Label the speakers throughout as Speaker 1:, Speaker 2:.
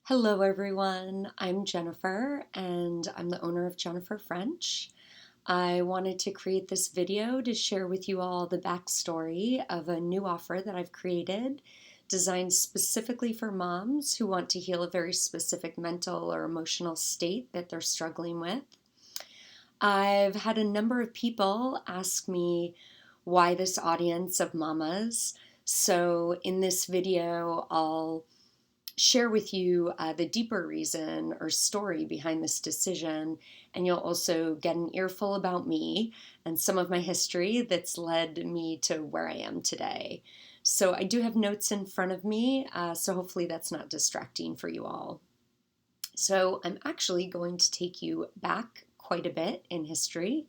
Speaker 1: Hello, everyone. I'm Jennifer, and I'm the owner of Jennifer French. I wanted to create this video to share with you all the backstory of a new offer that I've created, designed specifically for moms who want to heal a very specific mental or emotional state that they're struggling with. I've had a number of people ask me why this audience of mamas. So, in this video, I'll share with you the deeper reason or story behind this decision, and you'll also get an earful about me and some of my history that's led me to where I am today. So I do have notes in front of me, so hopefully that's not distracting for you all. So I'm actually going to take you back quite a bit in history.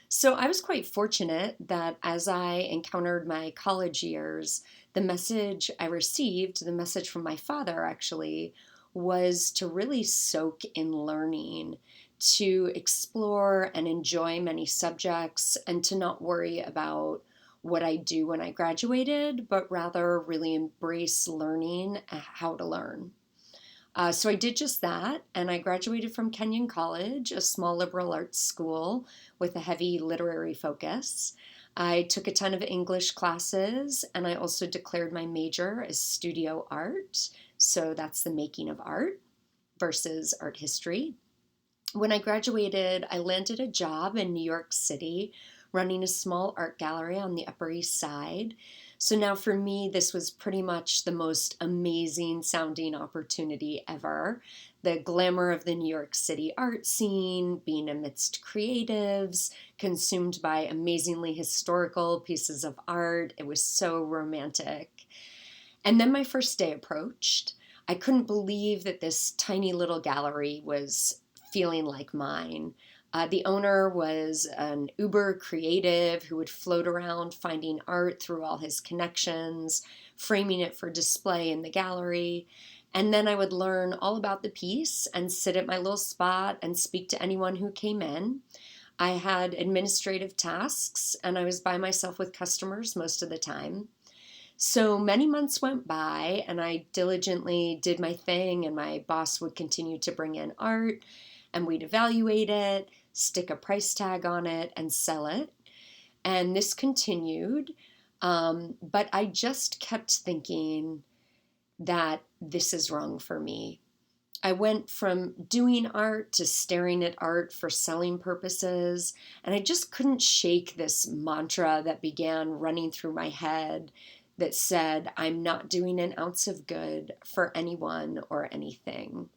Speaker 1: So I was quite fortunate that as I encountered my college years, the message I received, the message from my father actually, was to really soak in learning, to explore and enjoy many subjects, and to not worry about what I do when I graduated, but rather really embrace learning how to learn. So I did just that, and I graduated from Kenyon College, a small liberal arts school with a heavy literary focus. I took a ton of English classes, and I also declared my major as studio art. So that's the making of art versus art history. When I graduated, I landed a job in New York City running a small art gallery on the Upper East Side. So now for me, this was pretty much the most amazing sounding opportunity ever. The glamour of the New York City art scene, being amidst creatives, consumed by amazingly historical pieces of art. It was so romantic. And then my first day approached. I couldn't believe that this tiny little gallery was feeling like mine. The owner was an uber creative who would float around finding art through all his connections, framing it for display in the gallery. And then I would learn all about the piece and sit at my little spot and speak to anyone who came in. I had administrative tasks and I was by myself with customers most of the time. So many months went by, and I diligently did my thing, and my boss would continue to bring in art, and we'd evaluate it, stick a price tag on it, and sell it. And this continued, but I just kept thinking that this is wrong for me. I went from doing art to staring at art for selling purposes, and I just couldn't shake this mantra that began running through my head that said, I'm not doing an ounce of good for anyone or anything.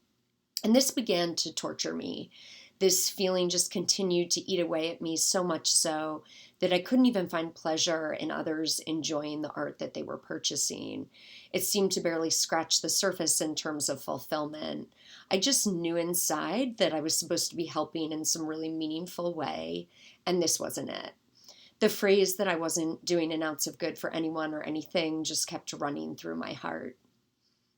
Speaker 1: And this began to torture me. This feeling just continued to eat away at me, so much so that I couldn't even find pleasure in others enjoying the art that they were purchasing. It seemed to barely scratch the surface in terms of fulfillment. I just knew inside that I was supposed to be helping in some really meaningful way, and this wasn't it. The phrase that I wasn't doing an ounce of good for anyone or anything just kept running through my heart.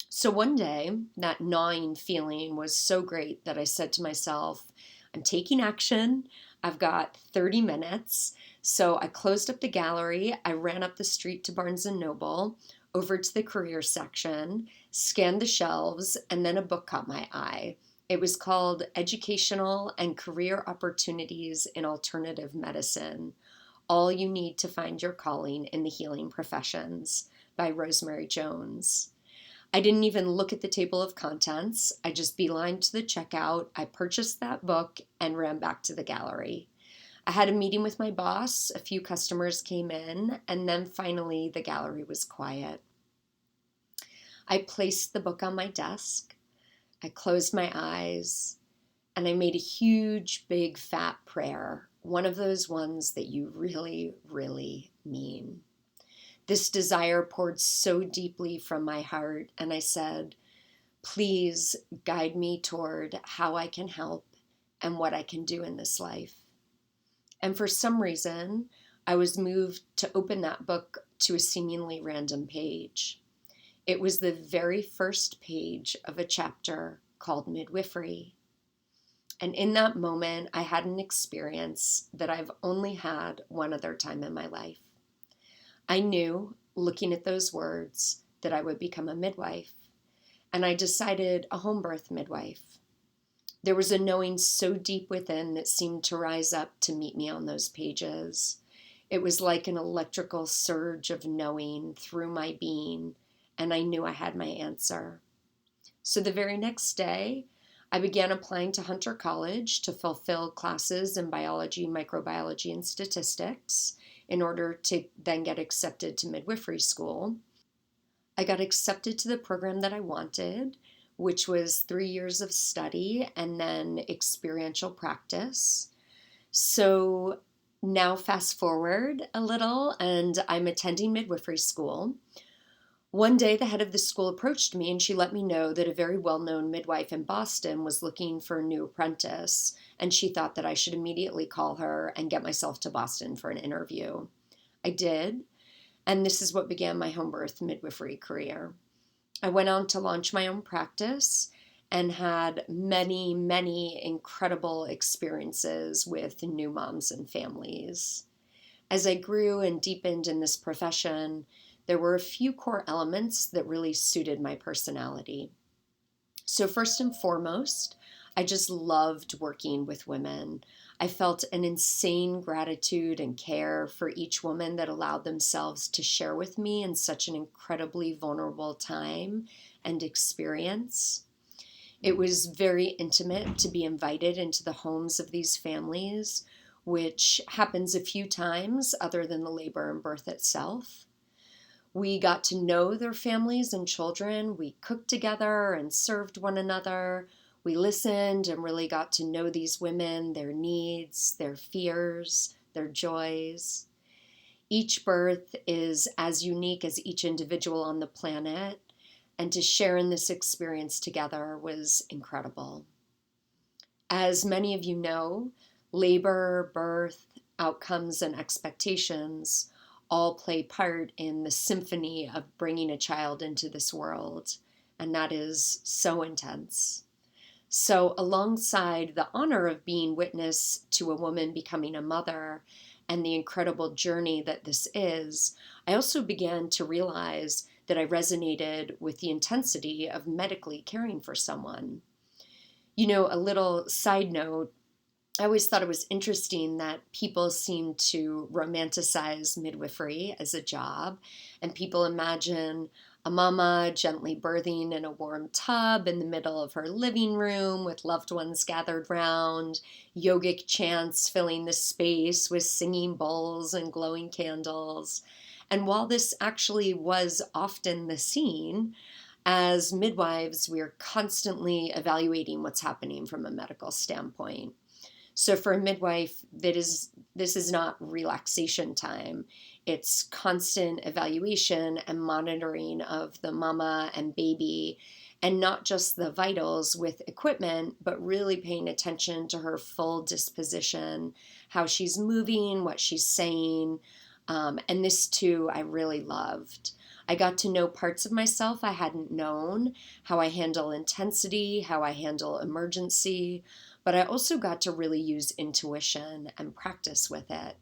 Speaker 1: So one day, that gnawing feeling was so great that I said to myself, I'm taking action. I've got 30 minutes. So I closed up the gallery. I ran up the street to Barnes and Noble, over to the career section, scanned the shelves, and then a book caught my eye. It was called Educational and Career Opportunities in Alternative Medicine: All You Need to Find Your Calling in the Healing Professions by Rosemary Jones. I didn't even look at the table of contents. I just beelined to the checkout. I purchased that book and ran back to the gallery. I had a meeting with my boss. A few customers came in, and then finally the gallery was quiet. I placed the book on my desk. I closed my eyes, and I made a huge, big, fat prayer, one of those ones that you really, really mean. This desire poured so deeply from my heart, and I said, please guide me toward how I can help and what I can do in this life. And for some reason, I was moved to open that book to a seemingly random page. It was the very first page of a chapter called Midwifery. And in that moment, I had an experience that I've only had one other time in my life. I knew, looking at those words, that I would become a midwife. and I decided a home birth midwife. There was a knowing so deep within that seemed to rise up to meet me on those pages. It was like an electrical surge of knowing through my being, and I knew I had my answer. So the very next day, I began applying to Hunter College to fulfill classes in biology, microbiology, and statistics in order to then get accepted to midwifery school. I got accepted to the program that I wanted, which was 3 years of study and then experiential practice. So now, fast forward a little, and I'm attending midwifery school. One day, the head of the school approached me and she let me know that a very well known midwife in Boston was looking for a new apprentice, and she thought that I should immediately call her and get myself to Boston for an interview. I did, and this is what began my home birth midwifery career. I went on to launch my own practice and had many, many incredible experiences with new moms and families. As I grew and deepened in this profession, there were a few core elements that really suited my personality. So, first and foremost, I just loved working with women. I felt an insane gratitude and care for each woman that allowed themselves to share with me in such an incredibly vulnerable time and experience. It was very intimate to be invited into the homes of these families, which happens a few times other than the labor and birth itself. We got to know their families and children. We cooked together and served one another. We listened and really got to know these women, their needs, their fears, their joys. Each birth is as unique as each individual on the planet, and to share in this experience together was incredible. As many of you know, labor, birth, outcomes, and expectations all play part in the symphony of bringing a child into this world, and that is so intense. So, alongside the honor of being witness to a woman becoming a mother and the incredible journey that this is, I also began to realize that I resonated with the intensity of medically caring for someone. You know, a little side note, I always thought it was interesting that people seem to romanticize midwifery as a job, and people imagine a mama gently birthing in a warm tub in the middle of her living room with loved ones gathered round, yogic chants filling the space with singing bowls and glowing candles. And while this actually was often the scene, as midwives, we're constantly evaluating what's happening from a medical standpoint. So for a midwife, this is not relaxation time. It's constant evaluation and monitoring of the mama and baby, and not just the vitals with equipment, but really paying attention to her full disposition, how she's moving, what she's saying. And this too, I really loved. I got to know parts of myself I hadn't known, how I handle intensity, how I handle emergency, but I also got to really use intuition and practice with it.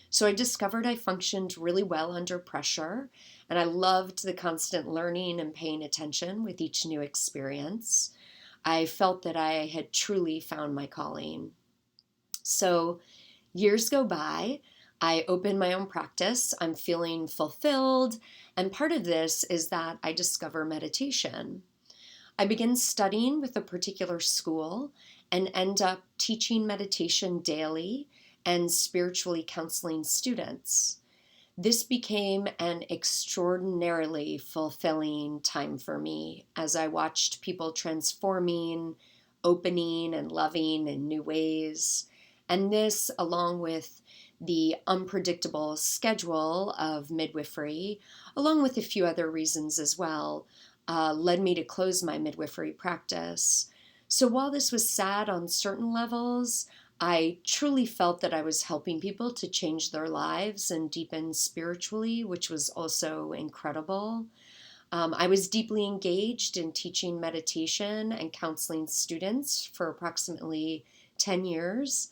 Speaker 1: So I discovered I functioned really well under pressure, and I loved the constant learning and paying attention with each new experience. I felt that I had truly found my calling. So years go by, I open my own practice, I'm feeling fulfilled, and part of this is that I discover meditation. I begin studying with a particular school and end up teaching meditation daily and spiritually counseling students. This became an extraordinarily fulfilling time for me as I watched people transforming, opening, and loving in new ways. And this, along with the unpredictable schedule of midwifery, along with a few other reasons as well, led me to close my midwifery practice. So while this was sad on certain levels, I truly felt that I was helping people to change their lives and deepen spiritually, which was also incredible. I was deeply engaged in teaching meditation and counseling students for approximately 10 years.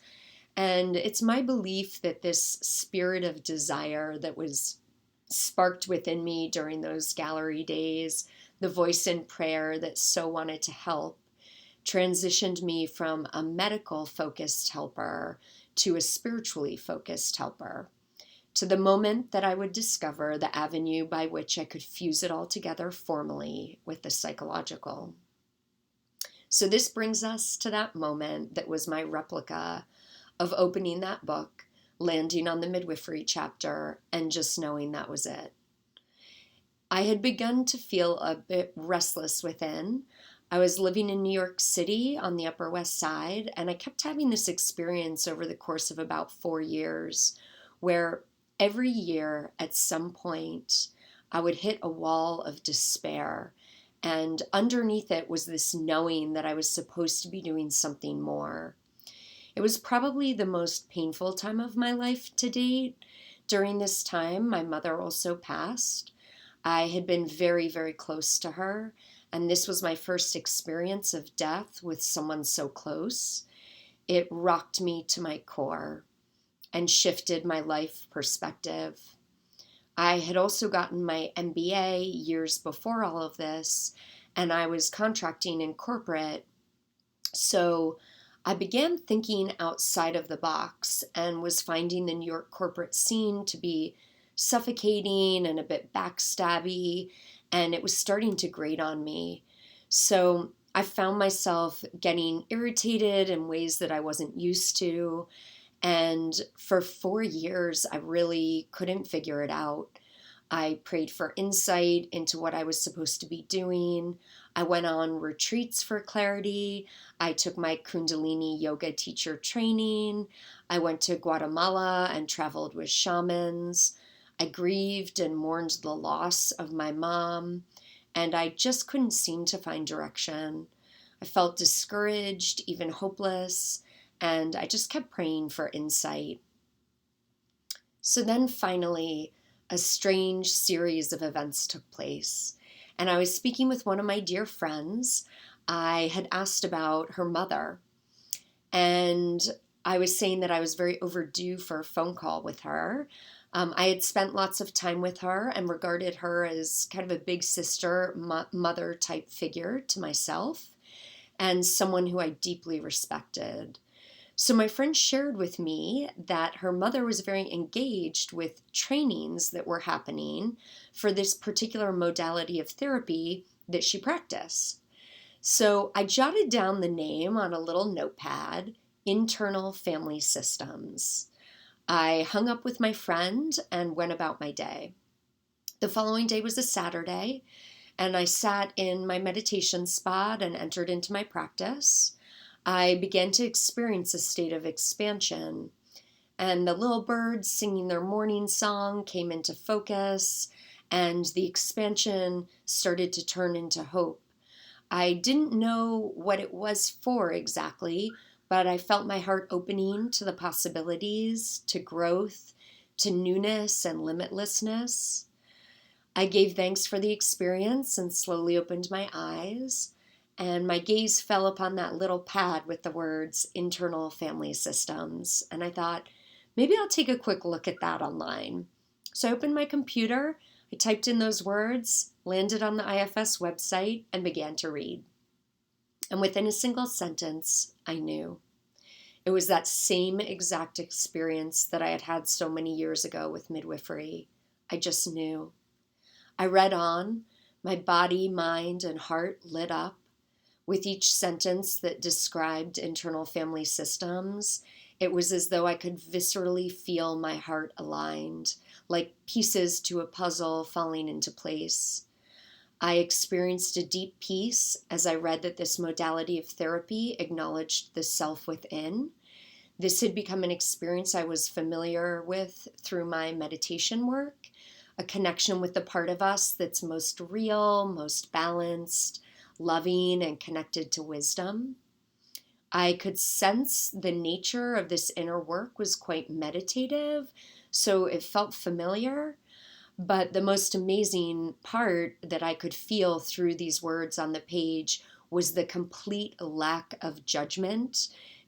Speaker 1: And it's my belief that this spirit of desire that was sparked within me during those gallery days, the voice in prayer that so wanted to help, transitioned me from a medical focused helper to a spiritually focused helper, to the moment that I would discover the avenue by which I could fuse it all together formally with the psychological. So this brings us to that moment that was my replica of opening that book, landing on the midwifery chapter, and just knowing that was it. I had begun to feel a bit restless within. I was living in New York City on the Upper West Side, and I kept having this experience over the course of about 4 years where every year at some point I would hit a wall of despair, and underneath it was this knowing that I was supposed to be doing something more. It was probably the most painful time of my life to date. During this time, my mother also passed. I had been very, very close to her, and this was my first experience of death with someone so close. It rocked me to my core and shifted my life perspective. I had also gotten my MBA years before all of this, and I was contracting in corporate. So I began thinking outside of the box and was finding the New York corporate scene to be suffocating and a bit backstabby, and it was starting to grate on me. So I found myself getting irritated in ways that I wasn't used to, and for 4 years I really couldn't figure it out. I prayed for insight into what I was supposed to be doing. I went on retreats for clarity. I took my Kundalini yoga teacher training. I went to Guatemala and traveled with shamans. I grieved and mourned the loss of my mom, and I just couldn't seem to find direction. I felt discouraged, even hopeless, and I just kept praying for insight. So then finally, a strange series of events took place, and I was speaking with one of my dear friends. I had asked about her mother, and I was saying that I was very overdue for a phone call with her. I had spent lots of time with her and regarded her as kind of a big sister, mother type figure to myself, and someone who I deeply respected. So my friend shared with me that her mother was very engaged with trainings that were happening for this particular modality of therapy that she practiced. So I jotted down the name on a little notepad, Internal Family Systems. I hung up with my friend and went about my day. The following day was a Saturday, and I sat in my meditation spot and entered into my practice. I began to experience a state of expansion, and the little birds singing their morning song came into focus, and the expansion started to turn into hope. I didn't know what it was for exactly, but I felt my heart opening to the possibilities, to growth, to newness and limitlessness. I gave thanks for the experience and slowly opened my eyes, and my gaze fell upon that little pad with the words Internal Family Systems, and I thought, maybe I'll take a quick look at that online. So I opened my computer, I typed in those words, landed on the IFS website, and began to read. And within a single sentence, I knew. It was that same exact experience that I had had so many years ago with midwifery. I just knew. I read on, my body, mind, and heart lit up. With each sentence that described internal family systems, it was as though I could viscerally feel my heart aligned, like pieces to a puzzle falling into place. I experienced a deep peace as I read that this modality of therapy acknowledged the self within. This had become an experience I was familiar with through my meditation work, a connection with the part of us that's most real, most balanced, loving, and connected to wisdom. I could sense the nature of this inner work was quite meditative, so it felt familiar. But the most amazing part that I could feel through these words on the page was the complete lack of judgment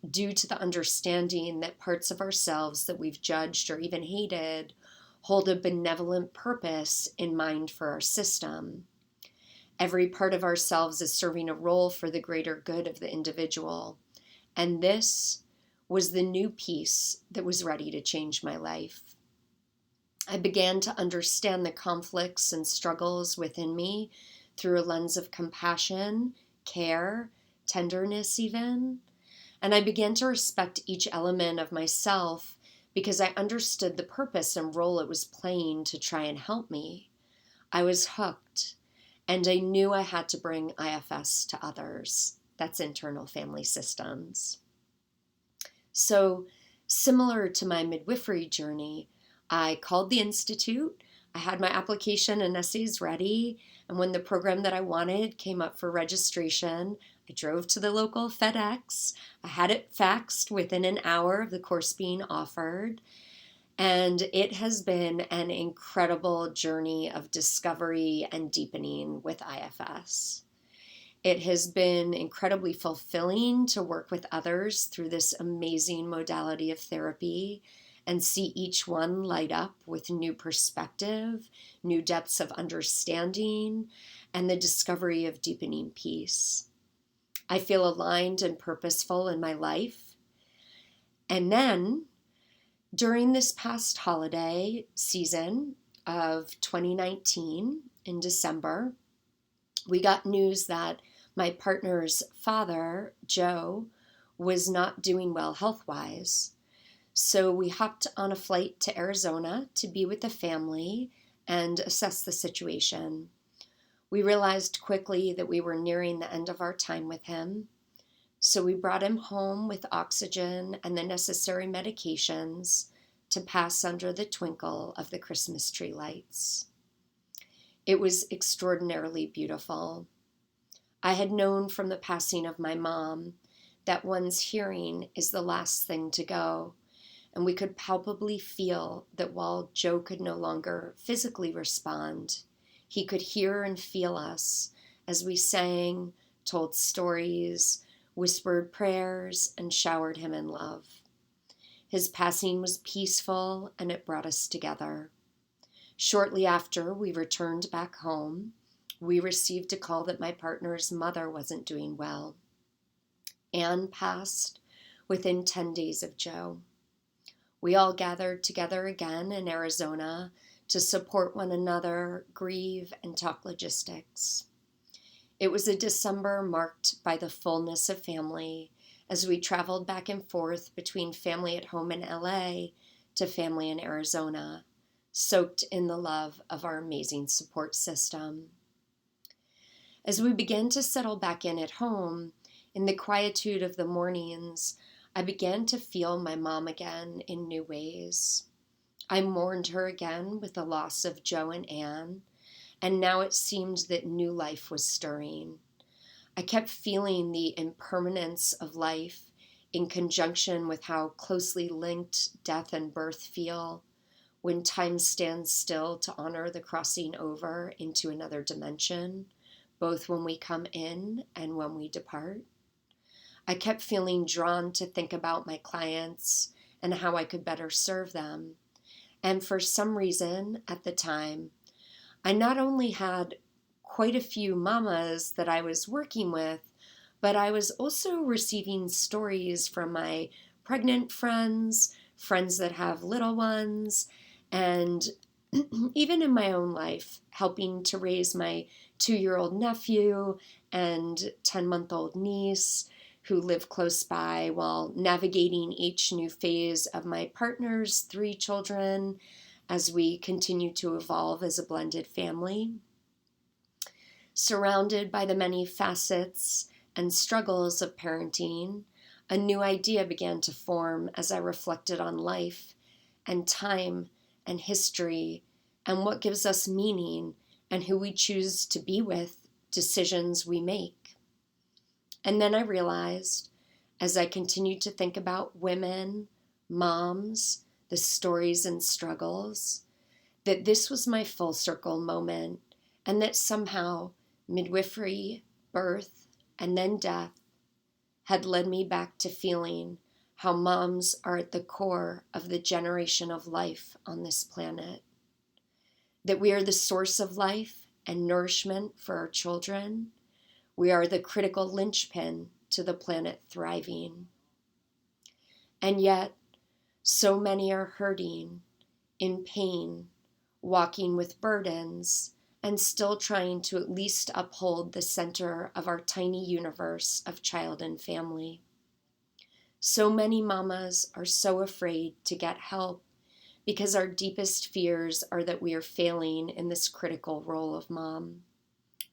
Speaker 1: due to the understanding that parts of ourselves that we've judged or even hated hold a benevolent purpose in mind for our system. Every part of ourselves is serving a role for the greater good of the individual. And this was the new piece that was ready to change my life. I began to understand the conflicts and struggles within me through a lens of compassion, care, tenderness even. And I began to respect each element of myself because I understood the purpose and role it was playing to try and help me. I was hooked, and I knew I had to bring IFS to others. That's internal family systems. So, similar to my midwifery journey, I called the Institute. I had my application and essays ready, and when the program that I wanted came up for registration, I drove to the local FedEx. I had it faxed within an hour of the course being offered, and it has been an incredible journey of discovery and deepening with IFS. It has been incredibly fulfilling to work with others through this amazing modality of therapy and see each one light up with new perspective, new depths of understanding, and the discovery of deepening peace. I feel aligned and purposeful in my life. And then, during this past holiday season of 2019, in December, we got news that my partner's father, Joe, was not doing well health-wise. So we hopped on a flight to Arizona to be with the family and assess the situation. We realized quickly that we were nearing the end of our time with him. So we brought him home with oxygen and the necessary medications to pass under the twinkle of the Christmas tree lights. It was extraordinarily beautiful. I had known from the passing of my mom that one's hearing is the last thing to go, and we could palpably feel that while Joe could no longer physically respond, he could hear and feel us as we sang, told stories, whispered prayers, and showered him in love. His passing was peaceful, and it brought us together. Shortly after we returned back home, we received a call that my partner's mother wasn't doing well. Anne passed within 10 days of Joe. We all gathered together again in Arizona to support one another, grieve, and talk logistics. It was a December marked by the fullness of family as we traveled back and forth between family at home in LA to family in Arizona, soaked in the love of our amazing support system. As we began to settle back in at home, in the quietude of the mornings, I began to feel my mom again in new ways. I mourned her again with the loss of Joe and Anne, and now it seemed that new life was stirring. I kept feeling the impermanence of life in conjunction with how closely linked death and birth feel when time stands still to honor the crossing over into another dimension, both when we come in and when we depart. I kept feeling drawn to think about my clients and how I could better serve them. And for some reason, at the time, I not only had quite a few mamas that I was working with, but I was also receiving stories from my pregnant friends, friends that have little ones, and even in my own life, helping to raise my 2-year-old nephew and 10-month-old niece who live close by while navigating each new phase of my partner's 3 children as we continue to evolve as a blended family. Surrounded by the many facets and struggles of parenting, a new idea began to form as I reflected on life and time and history and what gives us meaning and who we choose to be with, decisions we make. And then I realized, as I continued to think about women, moms, the stories and struggles, that this was my full circle moment, and that somehow midwifery, birth, and then death had led me back to feeling how moms are at the core of the generation of life on this planet. That we are the source of life and nourishment for our children. We are the critical linchpin to the planet thriving. And yet, so many are hurting, in pain, walking with burdens, and still trying to at least uphold the center of our tiny universe of child and family. So many mamas are so afraid to get help because our deepest fears are that we are failing in this critical role of mom,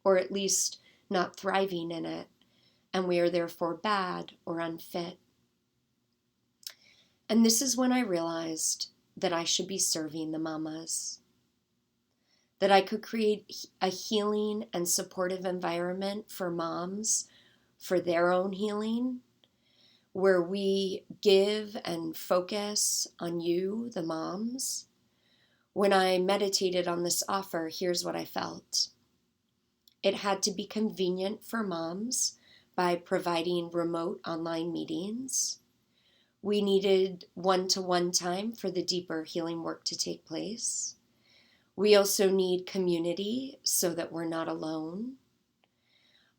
Speaker 1: or at least not thriving in it, and we are therefore bad or unfit. And this is when I realized that I should be serving the mamas, that I could create a healing and supportive environment for moms for their own healing, where we give and focus on you, the moms. When I meditated on this offer, here's what I felt. It had to be convenient for moms by providing remote online meetings. We needed one-to-one time for the deeper healing work to take place. We also need community so that we're not alone.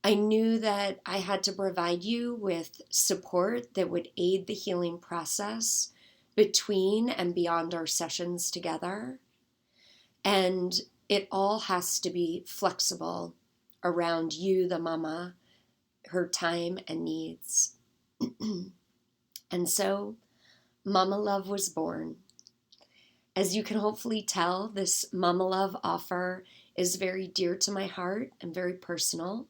Speaker 1: I knew that I had to provide you with support that would aid the healing process between and beyond our sessions together. And it all has to be flexible around you, the mama, her time and needs. And so Mama Luv was born. As you can hopefully tell, this Mama Luv offer is very dear to my heart and very personal.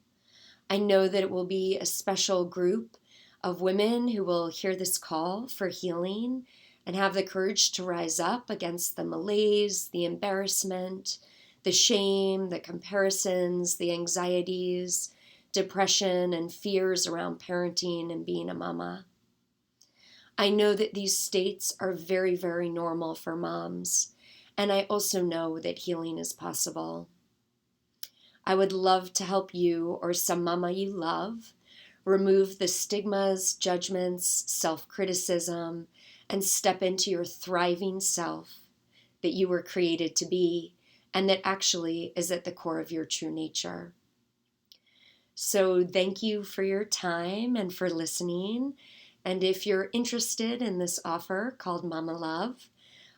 Speaker 1: I know that it will be a special group of women who will hear this call for healing and have the courage to rise up against the malaise, the embarrassment, the shame, the comparisons, the anxieties, depression, and fears around parenting and being a mama. I know that these states are very, very normal for moms, and I also know that healing is possible. I would love to help you or some mama you love remove the stigmas, judgments, self-criticism, and step into your thriving self that you were created to be and that actually is at the core of your true nature. So thank you for your time and for listening. And if you're interested in this offer called Mama Luv,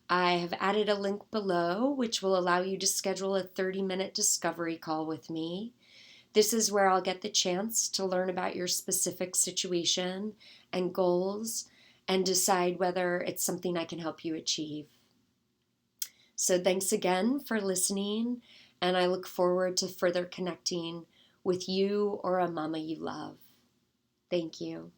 Speaker 1: I have added a link below which will allow you to schedule a 30-minute discovery call with me. This is where I'll get the chance to learn about your specific situation and goals and decide whether it's something I can help you achieve. So thanks again for listening, and I look forward to further connecting with you or a mama you love. Thank you.